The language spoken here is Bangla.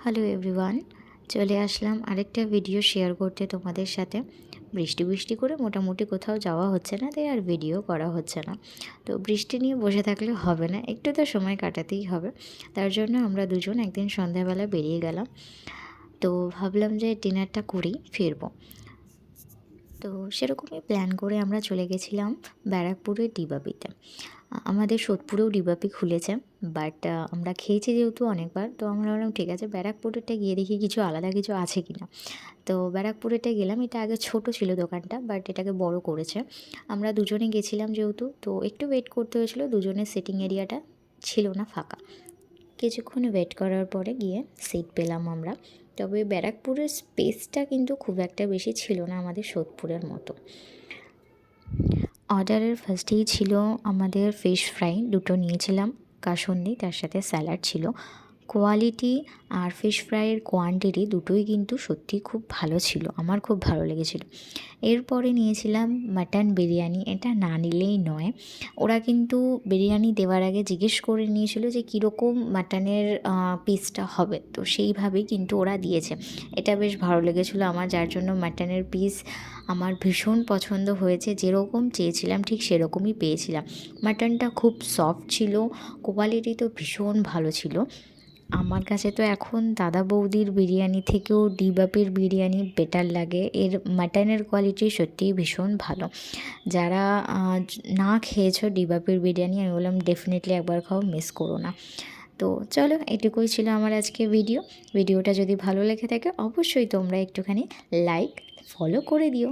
হ্যালো এভরিওয়ান, চলে আসলাম আরেকটা ভিডিও শেয়ার করতে তোমাদের সাথে। বৃষ্টি বৃষ্টি করে মোটামুটি কোথাও যাওয়া হচ্ছে না, তাই আর ভিডিও করা হচ্ছে না। তো বৃষ্টি নিয়ে বসে থাকলে হবে না, একটু তো সময় কাটাতেই হবে। তার জন্য আমরা দুজন একদিন সন্ধ্যাবেলা বেরিয়ে গেলাম। তো ভাবলাম যে ডিনারটা করেই ফিরবো। তো সেরকমই প্ল্যান করে আমরা চলে গেছিলাম ব্যারাকপুরের ডিবাপিতে। আমাদের সোদপুরেও ডিবাপি খুলেছে, বাট আমরা খেয়েছি যেহেতু অনেকবার, তো আমরা বললাম ঠিক আছে ব্যারাকপুরেরটা গিয়ে দেখি কিছু আলাদা কিছু আছে কি না। তো ব্যারাকপুরেরটা গেলাম। এটা আগে ছোট ছিল দোকানটা, বাট এটাকে বড় করেছে। আমরা দুজনে গেছিলাম যেহেতু, তো একটু ওয়েট করতে হয়েছিল, দুজনের সিটিং এরিয়াটা ছিল না ফাঁকা। কিছুক্ষণ ওয়েট করার পরে গিয়ে সিট পেলাম আমরা। তবে ব্যারাকপুরের স্পেসটা কিন্তু খুব একটা বেশি ছিল না আমাদের সোদপুরের মতো। অর্ডারের ফার্স্টেই ছিল আমাদের ফিশ ফ্রাই, দুটো নিয়েছিলাম কাসুন্দি, তার সাথে স্যালাড ছিল। কোয়ালিটি আর ফিশ ফ্রাইয়ের কোয়ান্টিটি দুটোই কিন্তু সত্যি খুব ভালো ছিল, আমার খুব ভালো লেগেছিলো। এরপরে নিয়েছিলাম মাটন বিরিয়ানি, এটা না নিলেই নয়। ওরা কিন্তু বিরিয়ানি দেওয়ার আগে জিজ্ঞেস করে নিয়েছিল যে কীরকম মাটনের পিসটা হবে, তো সেইভাবেই কিন্তু ওরা দিয়েছে। এটা বেশ ভালো লেগেছিলো আমার, যার জন্য মাটনের পিস আমার ভীষণ পছন্দ হয়েছে। যেরকম চেয়েছিলাম ঠিক সেরকমই পেয়েছিলাম। মাটনটা খুব সফট ছিল, কোয়ালিটি তো ভীষণ ভালো ছিল। আমার কাছে তো এখন দাদা বৌদির বিরিয়ানি থেকেও ডিবাপির বিরিয়ানি বেটার লাগে। এর মাটনের কোয়ালিটি সত্যিই ভীষণ ভালো। যারা না খেয়েছো ডিবাপির বিরিয়ানি, আমি বললাম ডেফিনেটলি একবার খাও, মিস করো না। তো চলো, এটুকুই ছিল আমার আজকে ভিডিওটা যদি ভালো লেগে থাকে অবশ্যই তোমরা একটুখানি লাইক ফলো করে দিও।